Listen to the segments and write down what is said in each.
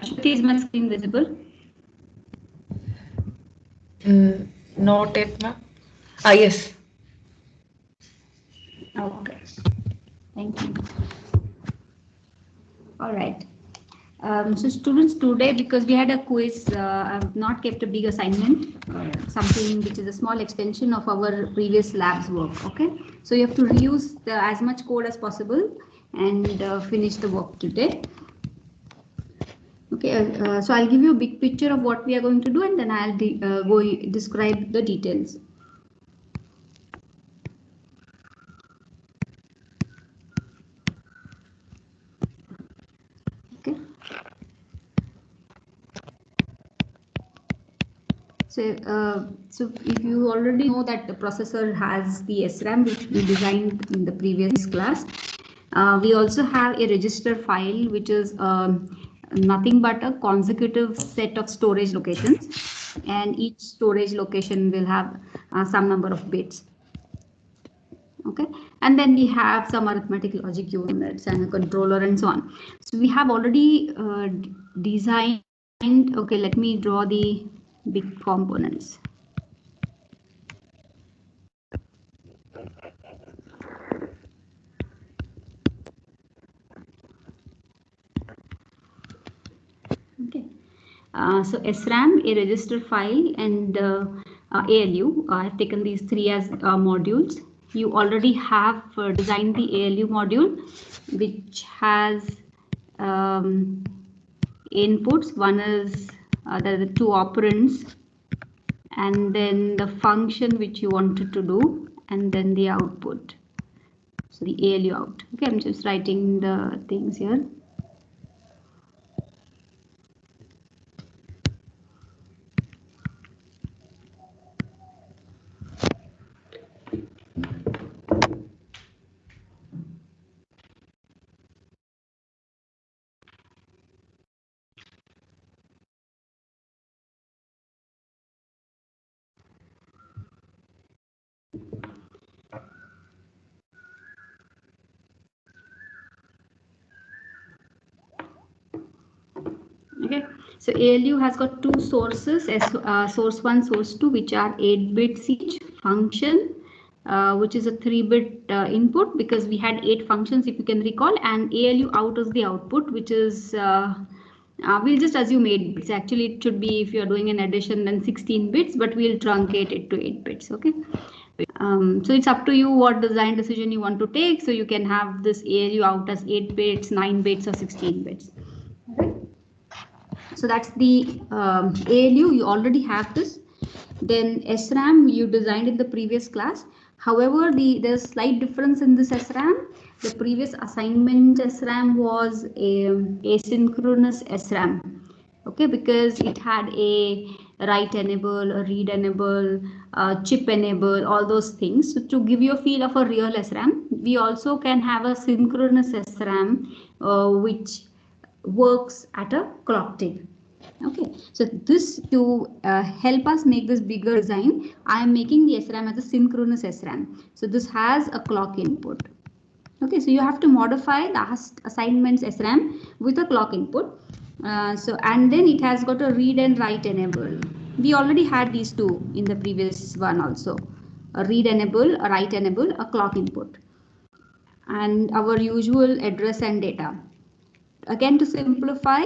Shruti, is my screen visible? Not yet, ma'am. Ah, yes. Okay. Thank you. All right. So students, today, because we had a quiz, I've not kept a big assignment, something which is a small extension of our previous lab's work. Okay. So you have to reuse as much code as possible and finish the work today. Okay, so I'll give you a big picture of what we are going to do, and then I'll go describe the details. Okay. So if you already know that the processor has the SRAM which we designed in the previous class, we also have a register file which is nothing but a consecutive set of storage locations, and each storage location will have some number of bits. Okay, and then we have some arithmetic logic units and a controller and so on. So we have already designed. Okay, let me draw the big components. Okay, so SRAM, a register file, and ALU. I've taken these three as modules. You already have designed the ALU module, which has inputs. One is there are the two operands, and then the function which you wanted to do, and then the output. So the ALU out. Okay, I'm just writing the things here. Okay, so ALU has got two sources, source 1, source 2, which are 8 bits each. Function, which is a 3-bit input, because we had 8 functions, if you can recall, and ALU out is the output, which is we'll just assume 8 bits. Actually, it should be, if you're doing an addition, then 16 bits, but we'll truncate it to 8 bits. Okay. So it's up to you what design decision you want to take. So you can have this ALU out as 8 bits, 9 bits, or 16 bits. Okay. So that's the ALU, you already have this. Then SRAM you designed in the previous class. However, there's slight difference in this SRAM. The previous assignment SRAM was a asynchronous SRAM. Okay, because it had a write enable, a read enable, chip enable, all those things. So to give you a feel of a real SRAM, we also can have a synchronous SRAM, which works at a clock tick. Okay, so this to help us make this bigger design, I am making the SRAM as a synchronous SRAM. So this has a clock input. Okay, so you have to modify last assignment's SRAM with a clock input. And then it has got a read and write enable. We already had these two in the previous one also. A read enable, a write enable, a clock input. And our usual address and data. Again, to simplify,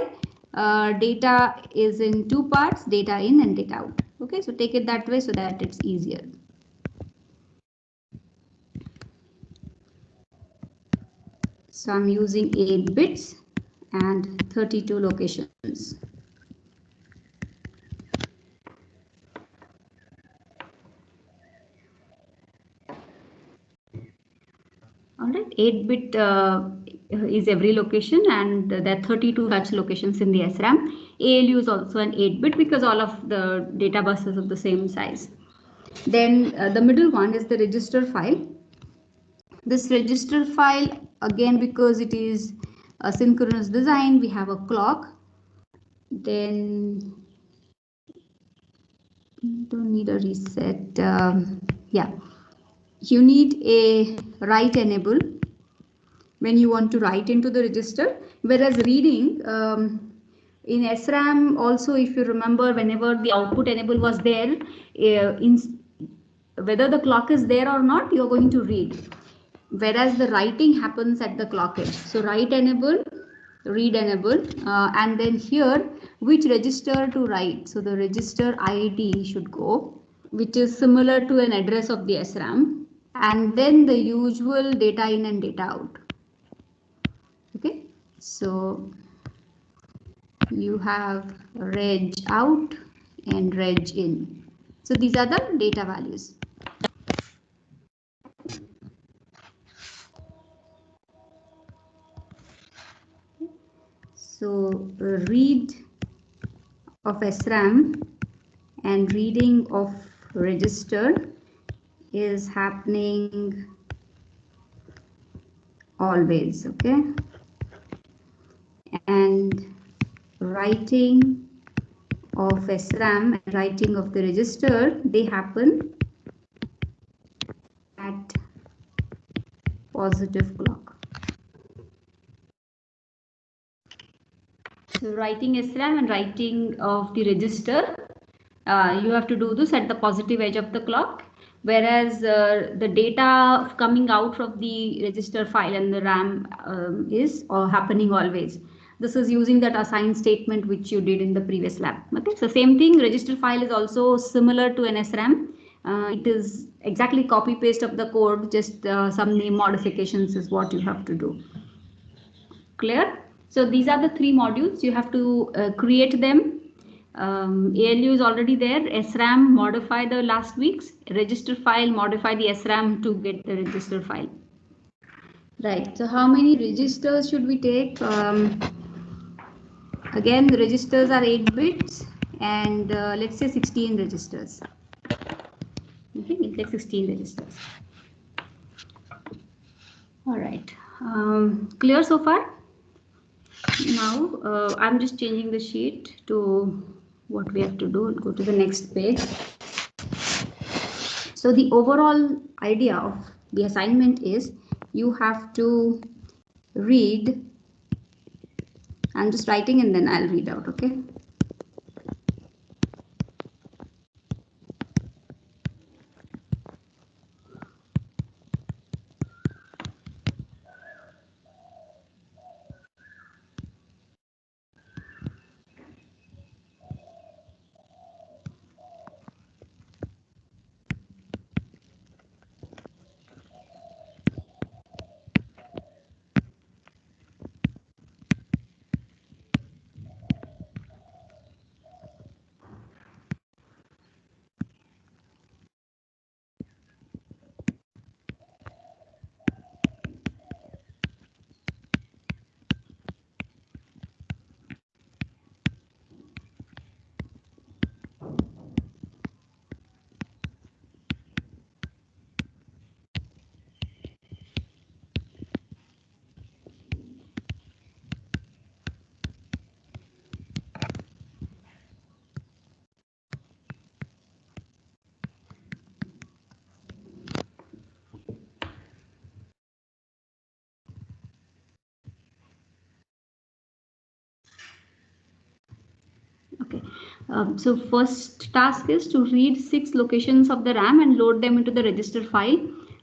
data is in two parts, data in and data out. Okay, so take it that way so that it's easier. So I'm using 8 bits and 32 locations. Alright, 8-bit is every location, and there are 32 such locations in the SRAM. ALU is also an 8-bit because all of the data buses of the same size. Then the middle one is the register file. This register file, again, because it is a synchronous design, we have a clock. Then don't need a reset. Yeah, you need a write enable when you want to write into the register, whereas reading, in SRAM also, if you remember, whenever the output enable was there, whether the clock is there or not, you're going to read. Whereas the writing happens at the clock edge. So write enable, read enable, and then here which register to write. So the register ID should go, which is similar to an address of the SRAM, and then the usual data in and data out. Okay, so you have reg out and reg in. So these are the data values. So read of SRAM and reading of register is happening always, okay? And writing of SRAM and writing of the register, they happen at positive clock. So writing SRAM and writing of the register, you have to do this at the positive edge of the clock, whereas the data coming out from the register file and the RAM is happening always. This is using that assign statement which you did in the previous lab. Okay, so same thing, register file is also similar to an SRAM. It is exactly copy paste of the code, just some name modifications is what you have to do. Clear? So these are the three modules. You have to create them. ALU is already there. SRAM, modify the last week's register file, modify the SRAM to get the register file. Right. So how many registers should we take? Again, the registers are 8 bits and let's say 16 registers. Okay, we'll take 16 registers. All right. Clear so far? Now I'm just changing the sheet to what we have to do. Go to the next page. So the overall idea of the assignment is you have to read. I'm just writing and then I'll read out, okay? Okay, so first task is to read 6 locations of the RAM and load them into the register file.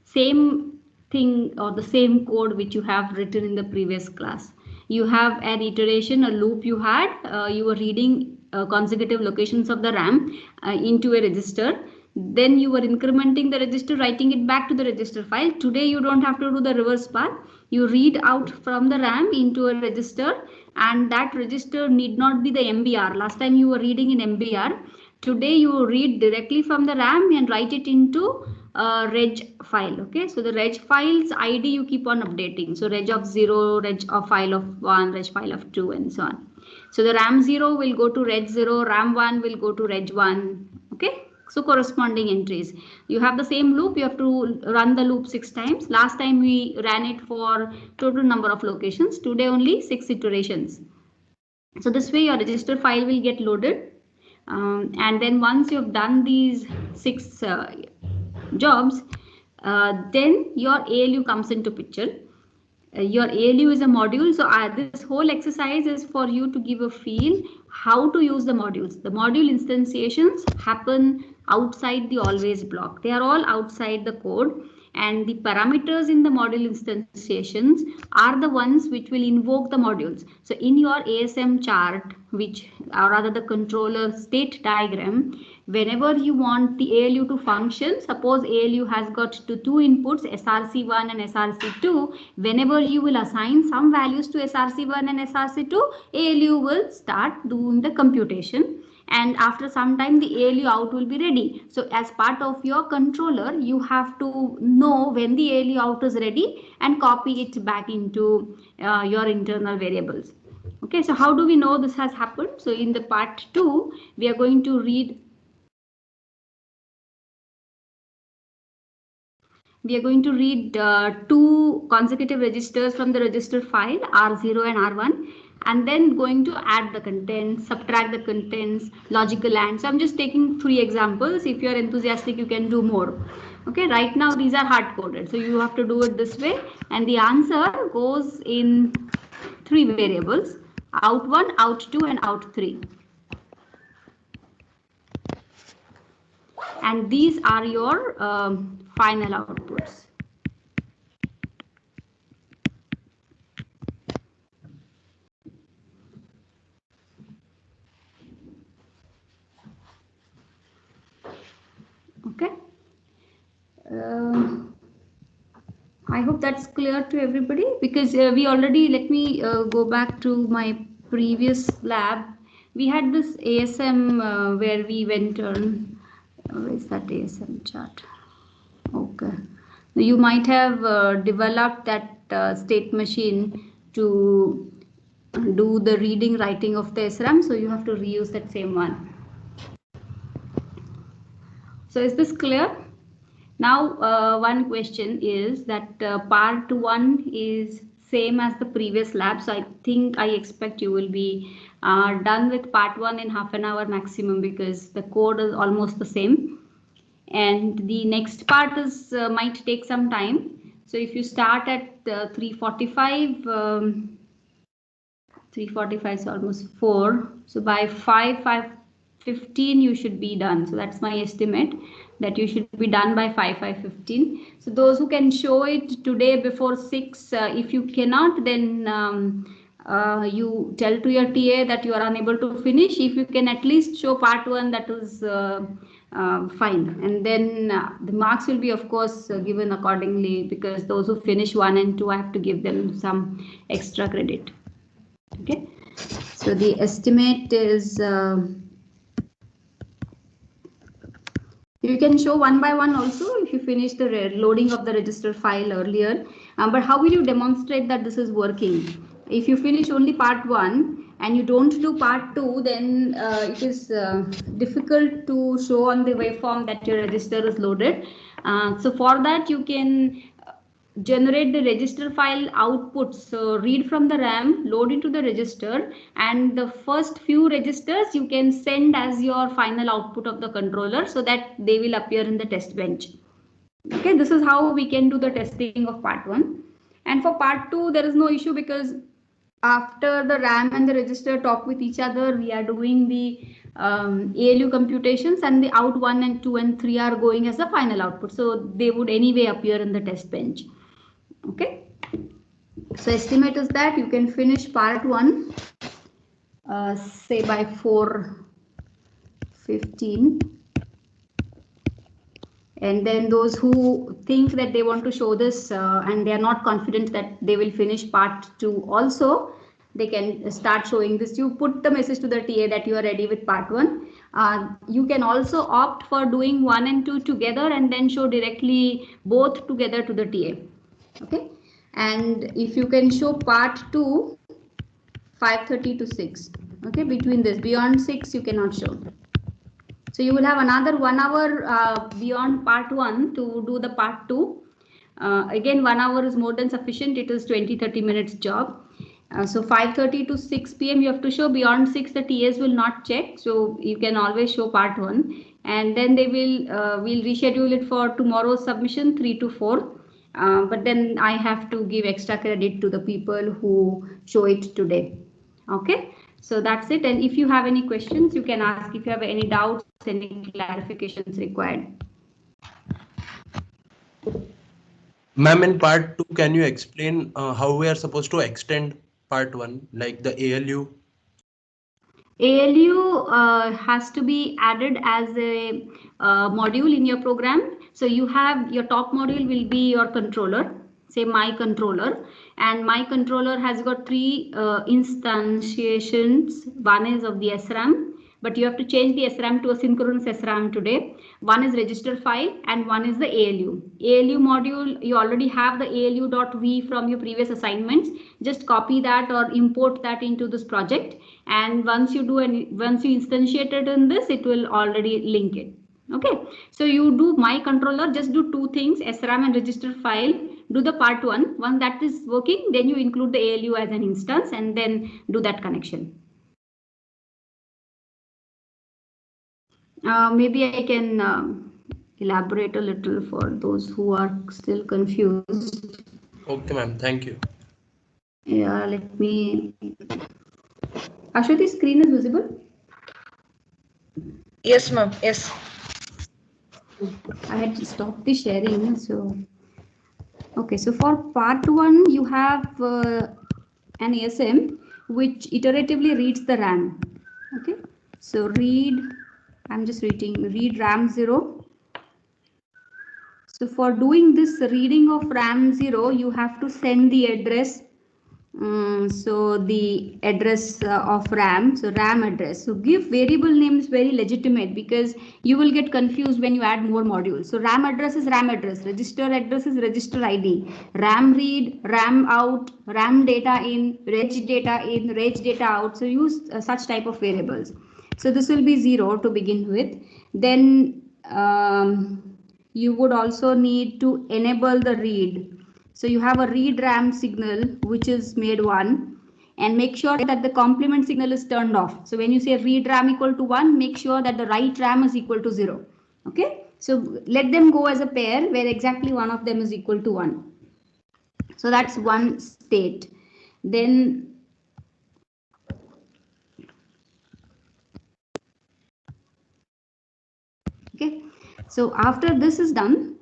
Same thing or the same code which you have written in the previous class. You have an iteration, a loop you had, you were reading consecutive locations of the RAM into a register. Then you were incrementing the register, writing it back to the register file. Today you don't have to do the reverse path. You read out from the RAM into a register, and that register need not be the MBR. Last time you were reading in MBR. Today you read directly from the RAM and write it into a reg file. Okay, so the reg file's ID you keep on updating. So reg of 0, reg of file of 1, reg file of 2, and so on. So the RAM 0 will go to reg 0, RAM 1 will go to reg 1. Okay. So corresponding entries. You have the same loop. You have to run the loop 6 times. Last time we ran it for total number of locations. Today only 6 iterations. So this way your register file will get loaded. And then once you've done these 6 jobs, then your ALU comes into picture. your ALU is a module. So this whole exercise is for you to give a feel how to use the modules. The module instantiations happen outside the always block. They are all outside the code, and the parameters in the module instantiations are the ones which will invoke the modules. So in your ASM chart, which or rather the controller state diagram, whenever you want the ALU to function, suppose ALU has got two inputs, SRC1 and SRC2, whenever you will assign some values to SRC1 and SRC2, ALU will start doing the computation, and after some time the ALU out will be ready. So as part of your controller, you have to know when the ALU out is ready and copy it back into your internal variables. Okay, so how do we know this has happened? So in the part 2, we are going to read two consecutive registers from the register file R0 and R1, and then going to add the contents, subtract the contents, logical AND. So I'm just taking 3 examples. If you're enthusiastic, you can do more. Okay, right now these are hard coded, so you have to do it this way, and the answer goes in 3 variables: out1, out2, and out3. And these are your final outputs. Okay. I hope that's clear to everybody, because we already, let me go back to my previous lab. We had this ASM where we went on, where is that ASM chart? Okay. You might have developed that state machine to do the reading, writing of the SRAM, so you have to reuse that same one. So is this clear? Now, one question is that part 1 is same as the previous lab. So I think, I expect you will be done with part 1 in half an hour maximum, because the code is almost the same. And the next part is might take some time. So if you start at 3:45, 3:45 is almost 4. So by 5:15 you should be done. So that's my estimate, that you should be done by 5:15. So those who can show it today before 6, if you cannot, then you tell to your TA that you are unable to finish. If you can at least show part 1, that is fine. And then the marks will be, of course, given accordingly, because those who finish 1 and 2, I have to give them some extra credit. Okay, so the estimate is you can show one by one also if you finish the loading of the register file earlier. But how will you demonstrate that this is working? If you finish only part 1 and you don't do part 2, then it is difficult to show on the waveform that your register is loaded. So for that, you can generate the register file outputs. So read from the RAM, load into the register, and the first few registers you can send as your final output of the controller, so that they will appear in the test bench. Okay, this is how we can do the testing of part 1. And for part 2, there is no issue, because after the RAM and the register talk with each other, we are doing the ALU computations, and the out 1 and 2 and 3 are going as the final output. So they would anyway appear in the test bench. Okay, so estimate is that you can finish part 1 say by 4:15, and then those who think that they want to show this and they are not confident that they will finish part 2 also, they can start showing this. You put the message to the TA that you are ready with part 1. You can also opt for doing 1 and 2 together and then show directly both together to the TA. Okay, and if you can show part 2 5:30 to 6, okay, between this, beyond 6 you cannot show. So you will have another 1 hour beyond part 1 to do the part 2. Again, 1 hour is more than sufficient. It is 20-30 minutes job. So 5:30 to 6 p.m. you have to show. Beyond 6 the TAs will not check, so you can always show part 1, and then they will we'll reschedule it for tomorrow's submission 3 to 4. but then I have to give extra credit to the people who show it today. Okay, so that's it. And if you have any questions, you can ask. If you have any doubts, any clarifications required. Ma'am, in part 2, can you explain how we are supposed to extend part 1, like the ALU? ALU has to be added as a module in your program. So you have your top module will be your controller, say my controller, and my controller has got 3 instantiations. One is of the SRAM, but you have to change the SRAM to a synchronous SRAM today. One is register file and one is the ALU. ALU module, you already have the ALU.v from your previous assignments. Just copy that or import that into this project. And once you instantiate it in this, it will already link it. Okay, so you do my controller, just do 2 things, SRAM and register file. Do the part 1. Once that is working, then you include the ALU as an instance and then do that connection. Maybe I can elaborate a little for those who are still confused. Okay, ma'am. Thank you. Yeah, let me. Ashwati, screen is visible? Yes, ma'am. Yes. I had stopped the sharing. So, okay. So for part 1, you have an ASM which iteratively reads the RAM. Okay. So read. I'm just read RAM 0. So for doing this reading of RAM 0, you have to send the address. So the address of RAM, so RAM address. So give variable names very legitimate, because you will get confused when you add more modules. So RAM address is RAM address, register address is register ID, RAM read, RAM out, RAM data in, reg data in, reg data out. So use such type of variables. So this will be 0 to begin with. Then you would also need to enable the read. So you have a read RAM signal which is made 1, and make sure that the complement signal is turned off. So when you say read RAM equal to 1, make sure that the write RAM is equal to 0. Okay, so let them go as a pair where exactly one of them is equal to 1. So that's one state. Then okay, so after this is done,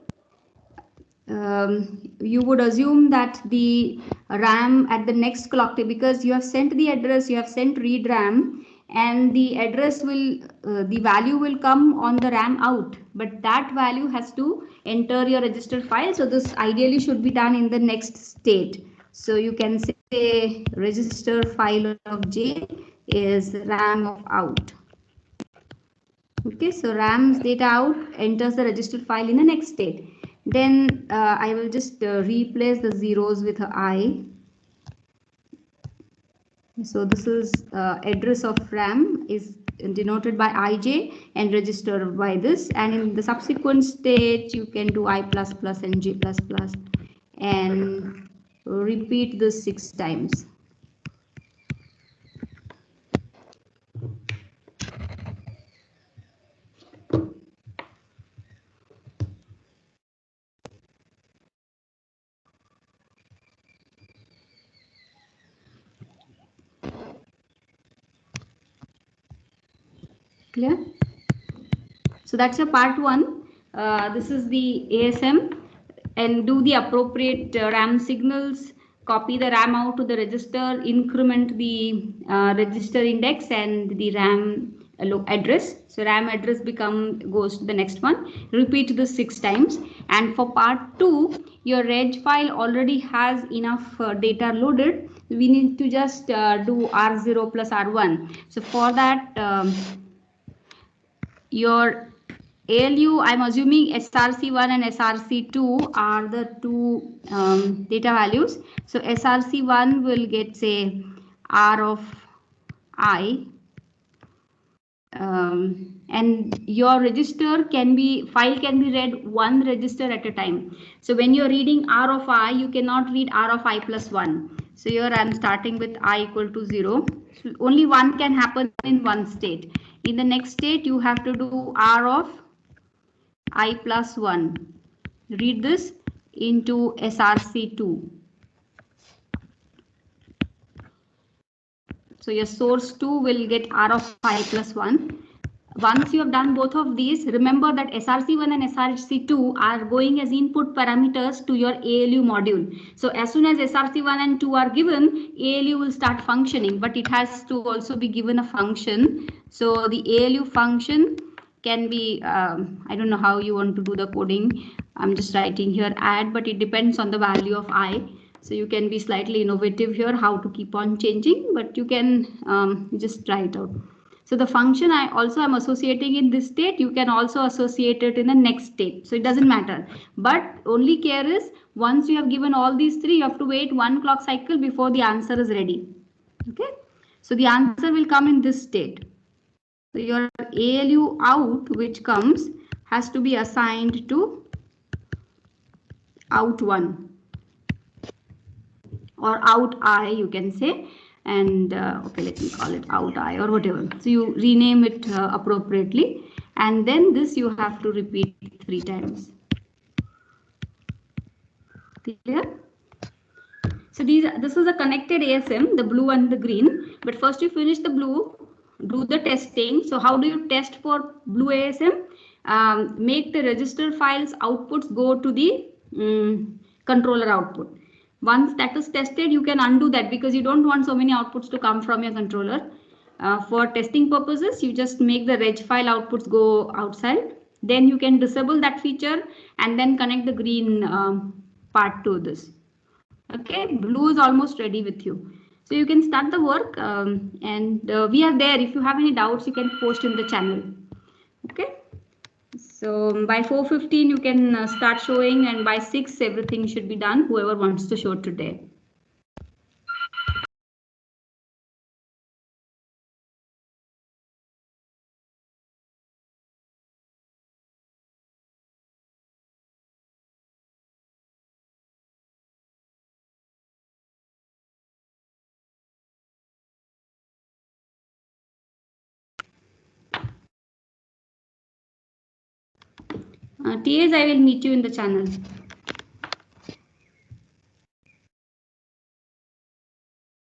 you would assume that the RAM at the next clock table, because you have sent the address, you have sent read RAM, and the address will, the value will come on the RAM out, but that value has to enter your register file. So this ideally should be done in the next state. So you can say register file of J is RAM of out. Okay, so RAM's data out enters the register file in the next state. Then I will just replace the zeros with an I. So this is address of RAM is denoted by IJ and register by this. And in the subsequent state, you can do I++ and J++ and repeat this 6 times. Clear? So that's your part 1. This is the ASM, and do the appropriate RAM signals, copy the RAM out to the register, increment the register index and the RAM address. So RAM address goes to the next one. Repeat this 6 times. And for part 2, your reg file already has enough data loaded. We need to just do R0 plus R1. So for that, your ALU, I'm assuming SRC1 and SRC2 are the 2 data values. So SRC1 will get, say, R of I, and your register file can be read one register at a time. So when you're reading R of I, you cannot read R of I plus 1. So here I'm starting with I equal to 0. So only one can happen in one state. In the next state, you have to do R of I plus 1. Read this. into SRC2. So your source 2 will get R of I plus 1. Once you have done both of these, remember that SRC1 and SRC2 are going as input parameters to your ALU module. So as soon as SRC1 and 2 are given, ALU will start functioning, but it has to also be given a function. So the ALU function can be, I don't know how you want to do the coding. I'm just writing here add, but it depends on the value of I. So you can be slightly innovative here, how to keep on changing, but you can just try it out. So the function I also am associating in this state, you can also associate it in the next state. So it doesn't matter. But only care is once you have given all these three, you have to wait 1 clock cycle before the answer is ready. Okay. So the answer will come in this state. So your ALU out, which comes, has to be assigned to out 1 or out I, you can say. And okay, let me call it out I or whatever. So you rename it appropriately, and then this you have to repeat 3 times. Clear? So this is a connected ASM, the blue and the green. But first you finish the blue, do the testing. So how do you test for blue ASM? Make the register files outputs go to the controller output. Once that is tested, you can undo that because you don't want so many outputs to come from your controller. For testing purposes, you just make the reg file outputs go outside. Then you can disable that feature and then connect the green part to this. Okay, blue is almost ready with you. So you can start the work and we are there. If you have any doubts, you can post in the channel. Okay. So by 4:15 you can start showing, and by 6 everything should be done, whoever wants to show today. TAs, I will meet you in the channel.